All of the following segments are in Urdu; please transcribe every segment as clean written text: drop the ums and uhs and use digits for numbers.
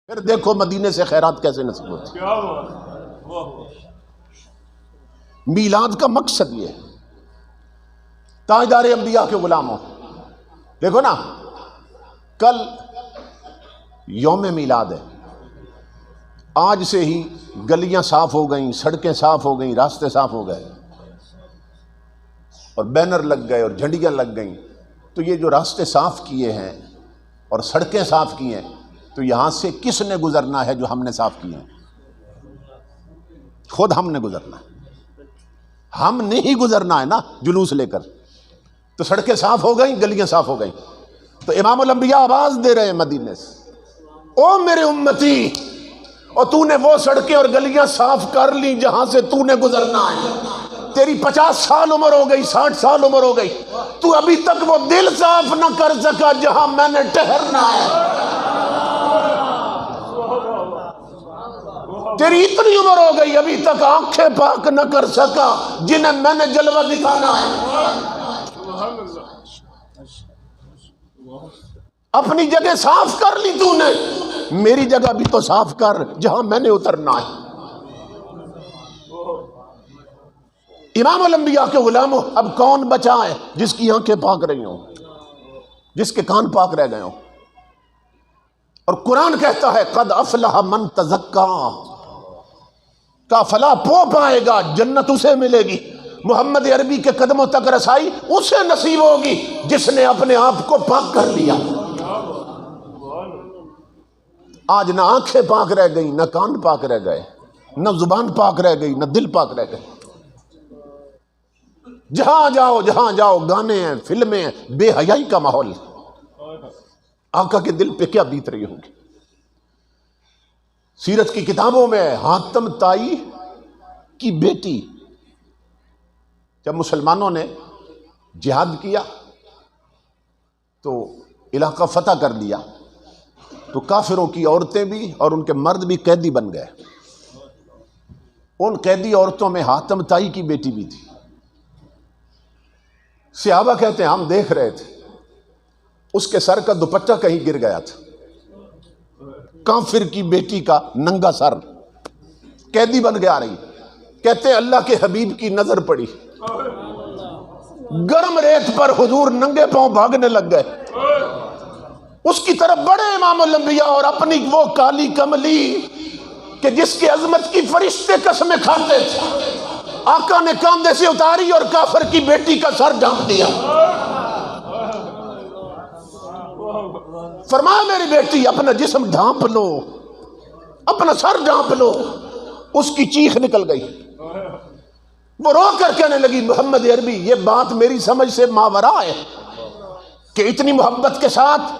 پھر دیکھو مدینے سے خیرات کیسے نصیب ہوتی ہے۔ میلاد کا مقصد یہ ہے، تاجدار انبیاء کے غلاموں، دیکھو نا، کل یوم میلاد ہے، آج سے ہی گلیاں صاف ہو گئیں، سڑکیں صاف ہو گئیں، راستے صاف ہو گئے اور بینر لگ گئے اور جھنڈیاں لگ گئیں۔ تو یہ جو راستے صاف کیے ہیں اور سڑکیں صاف کی ہیں، تو یہاں سے کس نے گزرنا ہے جو ہم نے صاف کیے ہیں؟ خود ہم نے گزرنا ہے، ہم نے ہی گزرنا ہے نا جلوس لے کر۔ تو سڑکیں صاف ہو گئیں، گلیاں صاف ہو گئیں، تو امام الانبیاء آواز دے رہے ہیں مدینے سے، او میرے امتی، اور تو نے وہ سڑکیں اور گلیاں صاف کر لی جہاں سے تو نے گزرنا ہے۔ تیری 50 سال عمر ہو گئی، 60 سال عمر ہو گئی، تو ابھی تک وہ دل صاف نہ کر سکا جہاں میں نے ٹھہرنا ہے۔ تیری اتنی عمر ہو گئی، ابھی تک آنکھیں پاک نہ کر سکا جنہیں میں نے جلوہ دکھانا ہے۔ اپنی جگہ صاف کر لی تو نے، میری جگہ بھی تو صاف کر جہاں میں نے اترنا ہے۔ امام الانبیاء کے غلاموں، اب کون بچا ہے جس کی آنکھیں پاک رہی ہوں، جس کے کان پاک رہ گئے ہوں؟ اور قرآن کہتا ہے قد افلح من تزکا، کا فلاح پو پائے گا، جنت اسے ملے گی، محمد عربی کے قدموں تک رسائی اسے نصیب ہوگی جس نے اپنے آپ کو پاک کر لیا۔ آج نہ آنکھیں پاک رہ گئی، نہ کان پاک رہ گئے، نہ زبان پاک رہ گئی، نہ دل پاک رہ گئے۔ جہاں جاؤ گانے ہیں، فلمیں ہیں، بے حیائی کا ماحول۔ آقا کے دل پہ کیا بیت رہی ہوگی؟ سیرت کی کتابوں میں حاتم طائی کی بیٹی، جب مسلمانوں نے جہاد کیا تو علاقہ فتح کر دیا، تو کافروں کی عورتیں بھی اور ان کے مرد بھی قیدی بن گئے۔ ان قیدی عورتوں میں حاتم طائی کی بیٹی بھی تھی۔ صحابہ کہتے ہیں ہم دیکھ رہے تھے، اس کے سر کا دوپٹہ کہیں گر گیا تھا، کافر کی بیٹی کا ننگا سر، قیدی بن گیا رہی۔ کہتے ہیں اللہ کے حبیب کی نظر پڑی، گرم ریت پر حضور ننگے پاؤں بھاگنے لگ گئے، اس کی طرف بڑے امام الانبیاء اور اپنی وہ کالی کملی کہ جس کی عظمت کی فرشتے قسمیں کھاتے تھے، آقا نے کاندھے سے اتاری اور کافر کی بیٹی کا سر ڈھانپ دیا۔ فرمایا میری بیٹی اپنا جسم ڈھانپ لو، اپنا سر ڈھانپ لو۔ اس کی چیخ نکل گئی، وہ رو کر کہنے لگی محمد عربی یہ بات میری سمجھ سے ماورا ہے کہ اتنی محبت کے ساتھ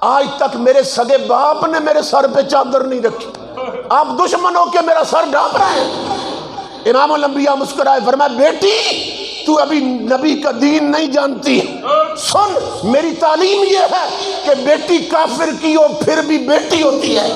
آج تک میرے سگے باپ نے میرے سر پہ چادر نہیں رکھی، آپ دشمن ہو کے میرا سر ڈھانپ رہے ہیں۔ امام الانبیاء مسکرائے، فرمایا بیٹی تو ابھی نبی کا دین نہیں جانتی، سن میری تعلیم یہ ہے کہ بیٹی کافر کی ہو پھر بھی بیٹی ہوتی ہے۔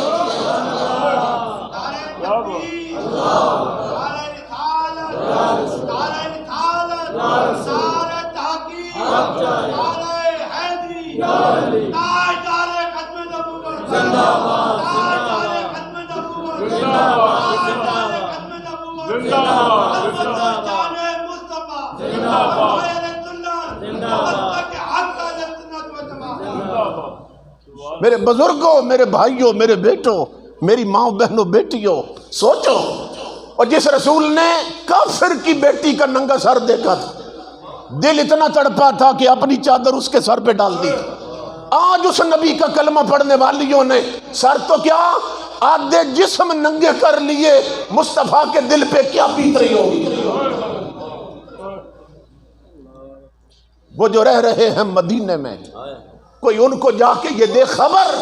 میرے بزرگوں، میرے بھائیوں، میرے بیٹوں، میری ماں بہنوں، بیٹیوں، سوچو، اور جس رسول نے کافر کی بیٹی کا ننگا سر دیکھا تھا، دل اتنا تڑپا تھا کہ اپنی چادر اس کے سر پہ ڈال دی تھی۔ آج اس نبی کا کلمہ پڑھنے والیوں نے سر تو کیا آدھے جسم ننگے کر لیے، مصطفیٰ کے دل پہ کیا بیت رہی ہوگی؟ وہ جو رہ رہے ہیں مدینے میں، کوئی ان کو جا کے یہ دے خبر،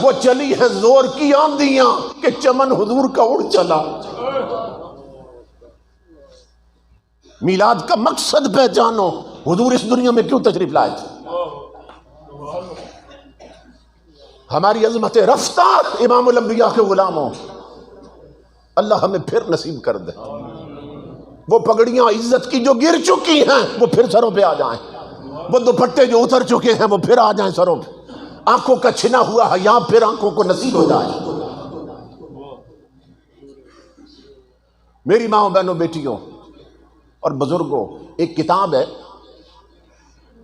وہ چلی ہے زور کی آندیاں کہ چمن حضور کا اڑ چلا۔ میلاد کا مقصد پہچانو، حضور اس دنیا میں کیوں تشریف لائے تھے؟ ہماری عظمت رفتار امام الانبیاء کے غلاموں، اللہ ہمیں پھر نصیب کر دے۔ وہ پگڑیاں عزت کی جو گر چکی ہیں وہ پھر سروں پہ آ جائیں، وہ دوپٹے جو اتر چکے ہیں وہ پھر آ جائیں سروں پہ، آنکھوں کا چھنا ہوا حیا پھر آنکھوں کو نصیب ہو جائے۔ میری ماں بہنوں بیٹیوں اور بزرگوں، ایک کتاب ہے،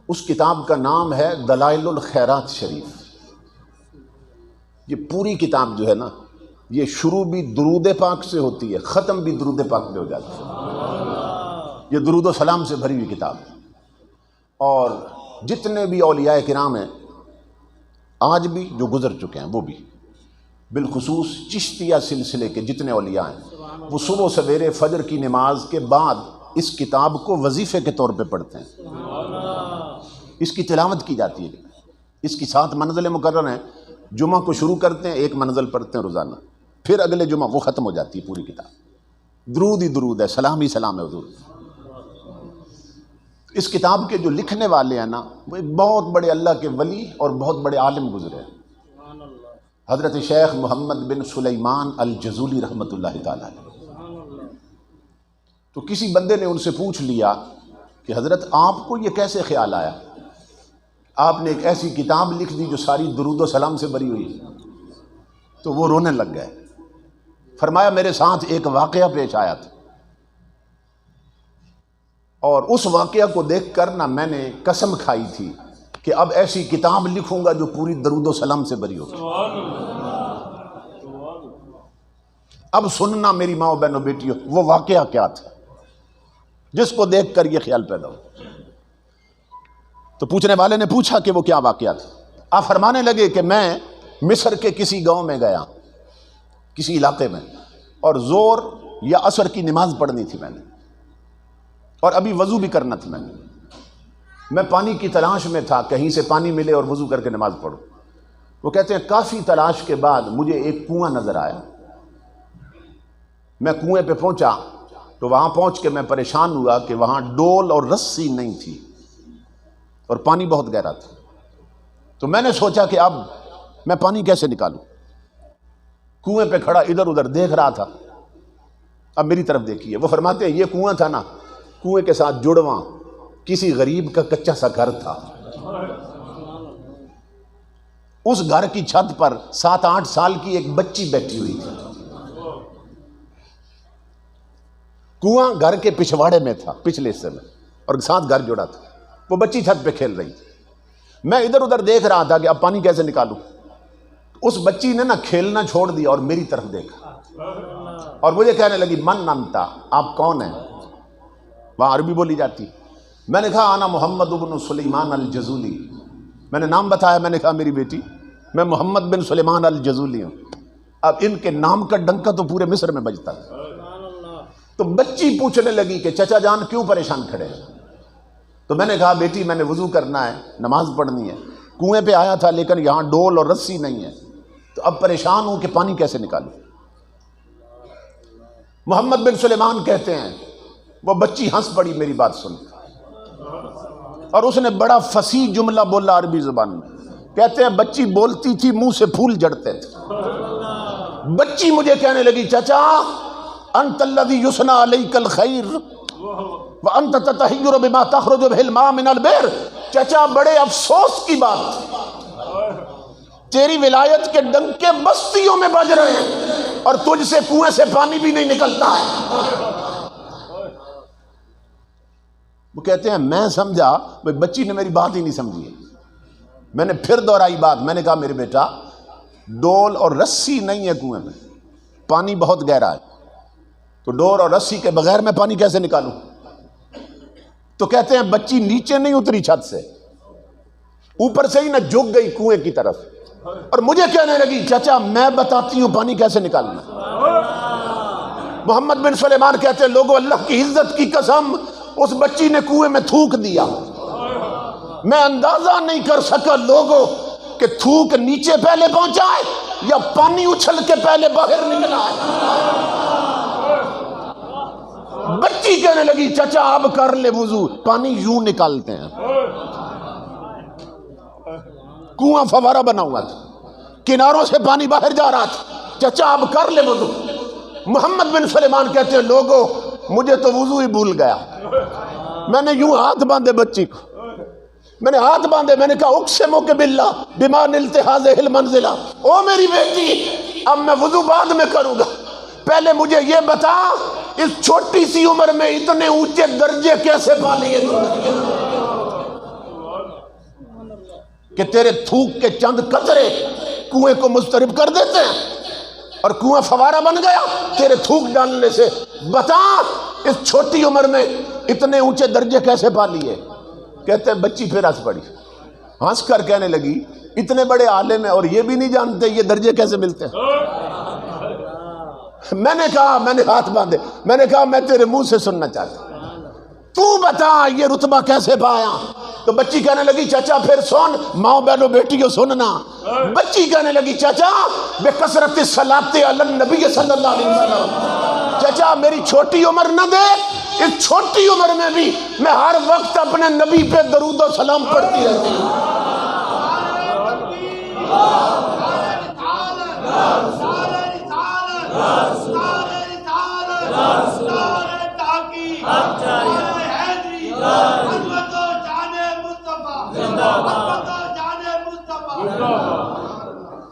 اس کتاب کا نام ہے دلائل الخیرات شریف۔ یہ پوری کتاب جو ہے نا، یہ شروع بھی درود پاک سے ہوتی ہے، ختم بھی درود پاک پہ ہو جاتی ہے۔ یہ درود و سلام سے بھری ہوئی کتاب ہے، اور جتنے بھی اولیاء کرام ہیں آج بھی، جو گزر چکے ہیں وہ بھی، بالخصوص چشتیہ سلسلے کے جتنے اولیاء ہیں، وہ صبح سویرے فجر کی نماز کے بعد اس کتاب کو وظیفے کے طور پہ پڑھتے ہیں۔ اس کی تلاوت کی جاتی ہے۔ اس کی 7 منزلیں مقرر ہیں۔ جمعہ کو شروع کرتے ہیں، 1 منزل پڑھتے ہیں روزانہ، پھر اگلے جمعہ وہ ختم ہو جاتی ہے پوری کتاب۔ درود ہی درود ہے، سلام ہی سلام ہے حضور۔ اس کتاب کے جو لکھنے والے ہیں نا، وہ ایک بہت بڑے اللہ کے ولی اور بہت بڑے عالم گزرے ہیں، حضرت شیخ محمد بن سلیمان الجزولی رحمۃ اللہ تعالی علیہ۔ تو کسی بندے نے ان سے پوچھ لیا کہ حضرت آپ کو یہ کیسے خیال آیا، آپ نے ایک ایسی کتاب لکھ دی جو ساری درود و سلام سے بھری ہوئی؟ تو وہ رونے لگ گئے۔ فرمایا میرے ساتھ ایک واقعہ پیش آیا تھا، اور اس واقعہ کو دیکھ کر نہ میں نے قسم کھائی تھی کہ اب ایسی کتاب لکھوں گا جو پوری درود و سلام سے بھری ہوگی۔ اب سننا میری ماں و بہنوں بیٹیوں، وہ واقعہ کیا تھا جس کو دیکھ کر یہ خیال پیدا ہو۔ تو پوچھنے والے نے پوچھا کہ وہ کیا واقعہ تھا۔ آپ فرمانے لگے کہ میں مصر کے کسی گاؤں میں گیا، کسی علاقے میں، اور زور یا عصر کی نماز پڑھنی تھی میں نے، اور ابھی وضو بھی کرنا تھا میں پانی کی تلاش میں تھا، کہیں سے پانی ملے اور وضو کر کے نماز پڑھوں۔ وہ کہتے ہیں کافی تلاش کے بعد مجھے ایک کنواں نظر آیا۔ میں کنویں پہ پہنچا تو وہاں پہنچ کے میں پریشان ہوا کہ وہاں ڈول اور رسی نہیں تھی، اور پانی بہت گہرا تھا۔ تو میں نے سوچا کہ اب میں پانی کیسے نکالوں۔ کنویں پہ کھڑا ادھر ادھر دیکھ رہا تھا۔ اب میری طرف دیکھیے، وہ فرماتے ہیں یہ کنواں تھا نا، کنویں کے ساتھ جڑواں کسی غریب کا کچا سا گھر تھا۔ اس گھر کی چھت پر 7-8 سال کی ایک بچی بیٹھی ہوئی تھی۔ کنواں گھر کے پچھواڑے میں تھا، پچھلے حصے میں، اور ساتھ گھر جڑا تھا۔ وہ بچی چھت پہ کھیل رہی تھی۔ میں ادھر ادھر دیکھ رہا تھا کہ اب پانی کیسے نکالوں۔ اس بچی نے نا کھیلنا چھوڑ دیا اور میری طرف دیکھا، اور مجھے کہنے لگی من انتا، آپ کون ہیں؟ وہاں عربی بولی جاتی۔ میں نے کہا انا محمد بن سلیمان الجزولی۔ میں نے نام بتایا، میں نے کہا میری بیٹی میں محمد بن سلیمان الجزولی ہوں۔ اب ان کے نام کا ڈنکا تو پورے مصر میں بجتا ہے۔ تو بچی پوچھنے لگی کہ چچا جان کیوں پریشان کھڑے ہیں؟ تو میں نے کہا بیٹی میں نے وضو کرنا ہے، نماز پڑھنی ہے، کنویں پہ آیا تھا لیکن یہاں ڈول اور رسی نہیں ہے، تو اب پریشان ہوں کہ پانی کیسے نکالوں۔ محمد بن سلیمان کہتے ہیں وہ بچی ہنس پڑی میری بات سن، اور اس نے بڑا فصیح جملہ بولا عربی زبان میں۔ کہتے ہیں بچی بولتی تھی منہ سے پھول جڑتے تھے۔ بچی مجھے کہنے لگی چچا انت الذی یثنی علیک الخیر وانت تتحیر بما تخرج به الماء من البئر۔ چچا بڑے افسوس کی بات، تیری ولایت کے ڈنکے بستیوں میں بج رہے ہیں اور تجھ سے کنویں سے پانی بھی نہیں نکلتا ہے۔ وہ کہتے ہیں میں سمجھا، بچی نے میری بات ہی نہیں سمجھی ہے۔ میں نے پھر دہرائی بات، میں نے کہا میرے بیٹا ڈول اور رسی نہیں ہے کنویں میں، پانی بہت گہرا ہے، تو ڈول اور رسی کے بغیر میں پانی کیسے نکالوں؟ تو کہتے ہیں بچی نیچے نہیں اتری چھت سے، اوپر سے ہی نہ جھک گئی کنویں کی طرف، اور مجھے کہنے لگی چچا میں بتاتی ہوں پانی کیسے نکالنا۔ محمد بن سلیمان کہتے ہیں لوگوں اللہ کی عزت کی قسم اس بچی نے کنویں میں تھوک دیا۔ میں اندازہ نہیں کر سکا لوگوں کہ تھوک نیچے پہلے پہنچا ہے یا پانی اچھل کے پہلے باہر نکلا ہے۔ بچی کہنے لگی چچا اب کر لے وضو، پانی یوں نکالتے ہیں۔ کنواں فوارہ بنا ہوا تھا، کناروں سے پانی باہر جا رہا تھا، چچا اب کر لے وضو۔ محمد بن سلیمان کہتے ہیں لوگوں مجھے تو وضو ہی بھول گیا۔ میں نے یوں ہاتھ باندھے بچی کو، میں نے ہاتھ باندھے، میں نے کہا اقسم باللہ بما نلت هذه المنزلہ، او میری بیٹی اب میں وضو بعد میں کروں گا، پہلے مجھے یہ بتا اس چھوٹی سی عمر میں اتنے اونچے درجے کیسے پا لیے کہ تیرے تھوک کے چند قطرے کنویں کو مضطرب کر دیتے ہیں اور کنواں فوارہ بن گیا تیرے تھوک ڈالنے سے. بتا اس چھوٹی عمر میں اتنے اونچے درجے کیسے پا لیے؟ کہتے ہیں بچی پھر ہنس پڑی، ہنس کر کہنے لگی اتنے بڑے عالم ہیں اور یہ بھی نہیں جانتے یہ درجے کیسے ملتے ہیں. میں نے کہا، میں نے ہاتھ باندھے، میں نے کہا میں تیرے منہ سے سننا چاہتا ہوں، تو بتا یہ رتبہ کیسے پایا؟ تو بچی کہنے لگی چچا پھر سن، ماں بہنوں بیٹیوں سننا. بچی کہنے لگی چچا بے کثرت صلاۃ علی النبی صلی اللہ علیہ وسلم، چچا میری چھوٹی عمر نہ دیکھ، اس چھوٹی عمر میں بھی میں ہر وقت اپنے نبی پہ درود و سلام پڑھتی رہتی ہوں.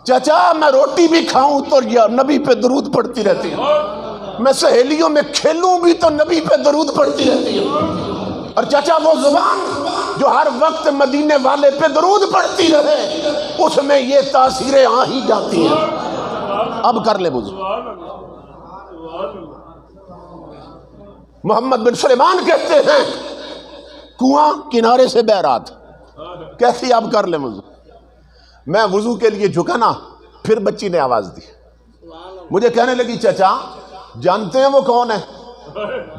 چچا میں روٹی بھی کھاؤں تو نبی پہ درود پڑھتی رہتی ہوں، میں سہیلیوں میں کھیلوں بھی تو نبی پہ درود پڑھتی رہتی ہوں. اور چچا وہ زبان جو ہر وقت مدینے والے پہ درود پڑھتی رہے اس میں یہ تاثیریں آ ہی جاتی ہیں. اب کر لے وضو. محمد بن سلیمان کہتے ہیں کنواں کنارے سے بہ رہا تھا، کہتی اب کر لے وضو. میں وضو کے لیے جھکا نا، پھر بچی نے آواز دی، مجھے کہنے لگی چچا جانتے ہیں وہ کون ہے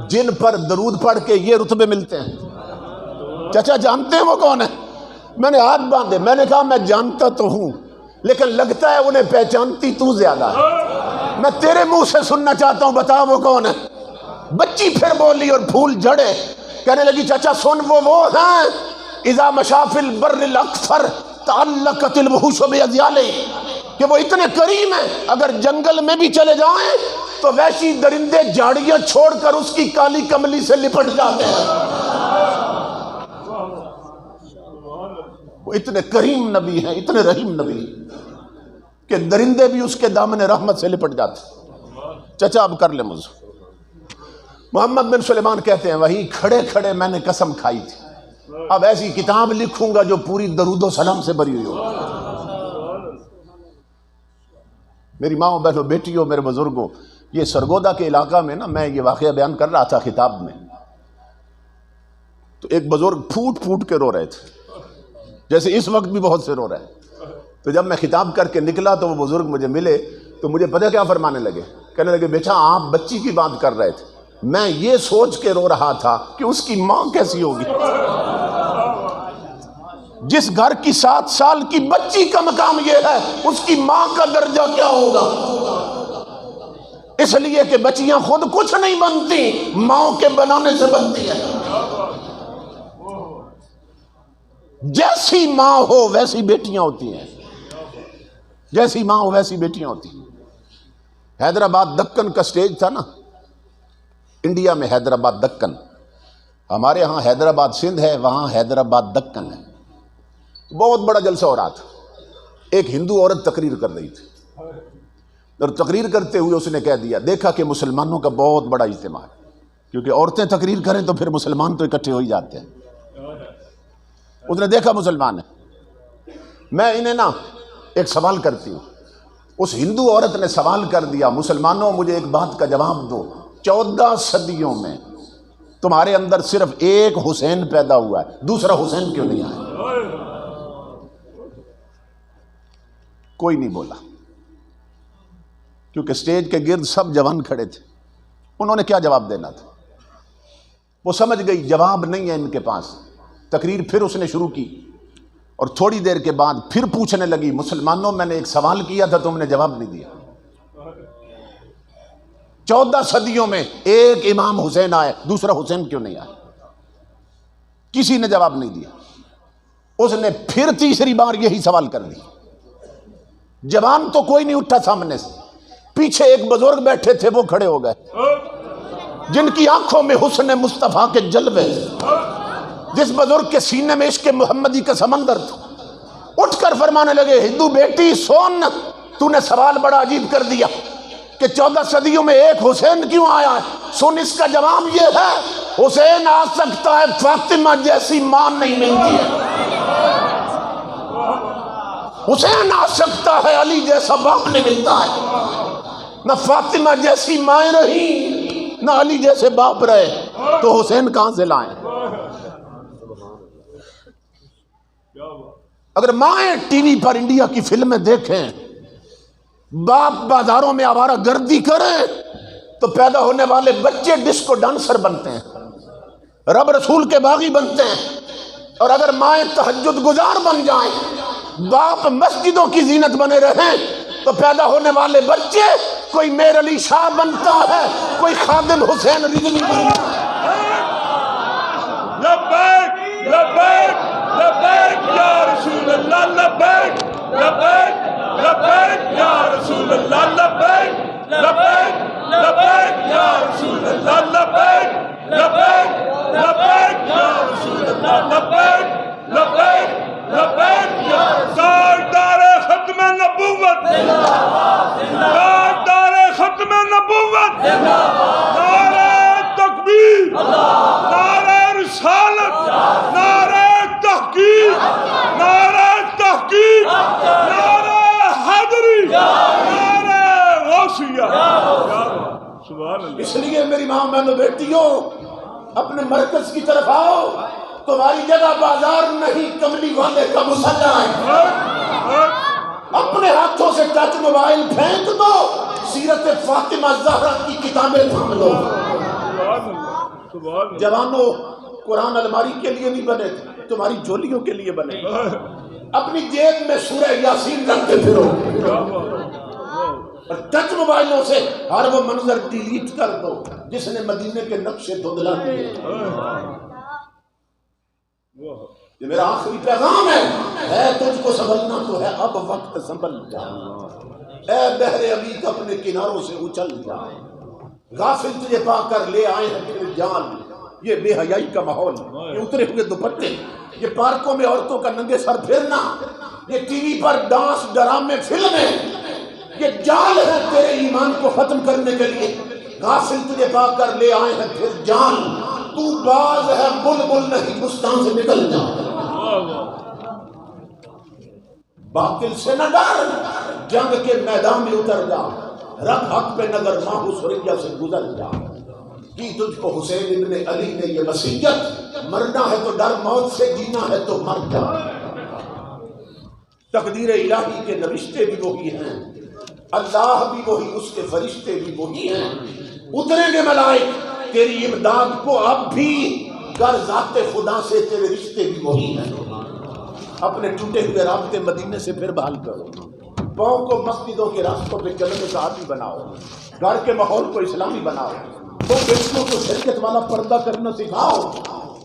جن پر درود پڑھ کے یہ رتبے ملتے ہیں؟ چچا جانتے ہیں وہ کون ہے؟ میں نے ہاتھ باندھے، میں نے کہا میں جانتا تو ہوں لیکن لگتا ہے انہیں پہچانتی تو زیادہ ہے، میں تیرے منہ سے سننا چاہتا ہوں، بتا وہ کون ہے. بچی پھر بولی اور پھول جھڑے، کہنے لگی چچا سن وہ ہیں اذا مشى في البر الاکثر تعلقت الوحوش باذیالہ، کہ وہ اتنے کریم ہیں اگر جنگل میں بھی چلے جائیں تو وحشی درندے جھاڑیاں چھوڑ کر اس کی کالی کملی سے لپٹ جاتے ہیں. وہ اتنے کریم نبی ہیں، اتنے رحیم نبی کہ درندے بھی اس کے دامن رحمت سے لپٹ جاتے ہیں. چچا اب کر لے وضو. محمد بن سلیمان کہتے ہیں وہی کھڑے کھڑے میں نے قسم کھائی تھی اب ایسی کتاب لکھوں گا جو پوری درود و سلام سے بھری ہوئی ہو. میری ماں بہنوں بیٹیوں میرے بزرگوں، یہ سرگودا کے علاقہ میں نا میں یہ واقعہ بیان کر رہا تھا خطاب میں، تو ایک بزرگ پھوٹ پھوٹ کے رو رہے تھے جیسے اس وقت بھی بہت سے رو رہے ہیں. تو جب میں خطاب کر کے نکلا تو وہ بزرگ مجھے ملے تو مجھے پتہ کیا فرمانے لگے، کہنے لگے بیٹا آپ بچی کی بات کر رہے تھے، میں یہ سوچ کے رو رہا تھا کہ اس کی ماں کیسی ہوگی. جس گھر کی 7 سال کی بچی کا مقام یہ ہے اس کی ماں کا درجہ کیا ہوگا. اس لیے کہ بچیاں خود کچھ نہیں بنتی، ماں کے بنانے سے بنتی ہیں. جیسی ماں ہو ویسی بیٹیاں ہوتی ہیں، جیسی ماں ہو ویسی بیٹیاں ہوتی ہیں. حیدرآباد دکن کا سٹیج تھا نا، انڈیا میں حیدرآباد دکن، ہمارے ہاں حیدرآباد سندھ ہے، وہاں حیدرآباد دکن ہے. بہت بڑا جلسہ ہو رہا تھا. ایک ہندو عورت تقریر کر رہی تھی اور تقریر کرتے ہوئے اس نے کہہ دیا، دیکھا کہ مسلمانوں کا بہت بڑا اجتماع ہے، کیونکہ عورتیں تقریر کریں تو پھر مسلمان تو اکٹھے ہو ہی جاتے ہیں. اس نے دیکھا مسلمان ہے، میں انہیں نا ایک سوال کرتی ہوں. اس ہندو عورت نے سوال کر دیا، مسلمانوں مجھے ایک بات کا جواب دو، 14 صدیوں میں تمہارے اندر صرف ایک حسین پیدا ہوا ہے، دوسرا حسین کیوں نہیں آیا؟ کوئی نہیں بولا، کیونکہ سٹیج کے گرد سب جوان کھڑے تھے. انہوں نے کیا جواب دینا تھا؟ وہ سمجھ گئی جواب نہیں ہے ان کے پاس. تقریر پھر اس نے شروع کی اور تھوڑی دیر کے بعد پھر پوچھنے لگی، مسلمانوں میں نے ایک سوال کیا تھا تم نے جواب نہیں دیا. 14 صدیوں میں ایک امام حسین آئے، دوسرا حسین کیوں نہیں آیا؟ کسی نے جواب نہیں دیا. اس نے پھر تیسری بار یہی سوال کر دی. جوان تو کوئی نہیں اٹھا سامنے سے. پیچھے ایک بزرگ بیٹھے تھے، وہ کھڑے ہو گئے، جن کی آنکھوں میں حسن مصطفیٰ کے جلوے تھے، جس بزرگ کے سینے میں عشق محمدی کا سمندر تھا. اٹھ کر فرمانے لگے، ہندو بیٹی سون، تو نے سوال بڑا عجیب کر دیا. کہ 14 صدیوں میں ایک حسین کیوں آیا ہے؟ سن، اس کا جواب یہ ہے، حسین آ سکتا ہے، فاطمہ جیسی ماں نہیں ملتی ہے۔ حسین آ سکتا ہے، علی جیسا باپ نہیں ملتا ہے۔ نہ فاطمہ جیسی مائیں رہی، نہ علی جیسے باپ رہے، تو حسین کہاں سے لائیں؟ اگر مائیں ٹی وی پر انڈیا کی فلمیں دیکھیں، باپ بازاروں میں آوارہ گردی کریں، تو پیدا ہونے والے بچے ڈسکو ڈانسر بنتے ہیں، رب رسول کے باغی بنتے ہیں۔ اور اگر مائیں تہجد گزار بن جائیں، باپ مسجدوں کی زینت بنے رہیں، تو پیدا ہونے والے بچے کوئی میر علی شاہ بنتا ہے، کوئی خادم حسین رضوی بنتا ہے۔ لبیک لبیک لبیک یا رسول اللہ، لبیک لبیک لبیک یا رسول اللہ، لبیک لبیک لبیک یا رسول اللہ، لبیک لبیک لبیک یا رسول اللہ، لبیک لبیک لبیک یا تاجدار ختم نبوت، تاجدار ختم نبوت، نعرہ تکبیر، نعرہ رسالت، نعرہ تحقیق، نعرہ تحقیق، نعرہ حیدری، نعرہ غوثیہ۔ سبحان اللہ۔ اس لیے میری ماں بہنوں بیٹیوں، اپنے مرکز کی طرف آؤ، تمہاری جگہ بازار نہیں، کملی والے کا مسلح ہے۔ اپنے ہاتھوں سے ٹچ موبائل پھینک دو، سیرت فاطمہ زہرا کی کتابیں تھام لو۔ جوانوں، قرآن الماری کے لیے نہیں بنے تھے، تمہاری جھولیوں کے لیے بنے۔ اپنی جیب میں سورہ یاسین رکھتے پھرو، اور ٹچ موبائلوں سے ہر وہ منظر ڈیلیٹ کر دو جس نے مدینے کے نقشے دھندلا دیے۔ یہ میرا آخری پیغام ہے تجھ کو سنبھلنا تو ہے اب وقت، سنبھل جا اے بحر عمیق، اپنے کناروں سے اچھل جا، غافل تجھے پا کر لے آئے ہیں پھر جان۔ یہ بے حیائی کا ماحول، یہ اترے ہوئے دوپٹے، یہ پارکوں میں عورتوں کا ننگے سر پھرنا، یہ ٹی وی پر ڈانس، ڈرامے، فلمیں، یہ جال ہے تیرے ایمان کو ختم کرنے کے لیے۔ غافل تجھے پا کر لے آئے ہیں پھر جان، تو باز ہے بلبل نہیں، بستان سے نکل جا۔ باطل سے نہ ڈر، جنگ کے میدان میں اتر جا، رکھ حق پہ نظر، ماہو سریا سے گزر جا۔ کی تجھ کو حسین ابن علی نے یہ وصیت، مرنا ہے تو ڈر موت سے، جینا ہے تو مر جا۔ تقدیر الہی کے نوشتے بھی وہی ہیں، اللہ بھی وہی، اس کے فرشتے بھی وہی ہیں۔ اتریں گے ملائک تیری امداد کو اب بھی، گر ذات خدا سے تیرے رشتے بھی وہی ہیں۔ اپنے ٹوٹے ہوئے رابطے مدینے سے پھر بحال کرو، پاؤں کو مسجدوں کے راستوں پہ چلنے کا عادی بناؤ، گھر کے ماحول کو اسلامی بناؤ، وہ بچوں کو شریعت والا پردہ کرنا سکھاؤ۔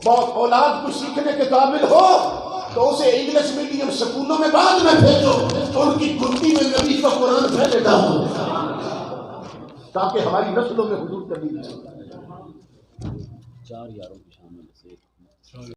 بہت اولاد کو سیکھنے کے قابل ہو تو اسے انگلش میڈیم سکولوں میں بعد میں بھیجو، ان کی گھٹی میں نبی کا قرآن پھیلے ڈالو، تاکہ ہماری نسلوں میں حضور کا دین چلے۔ 4 یاروں کی شامل سے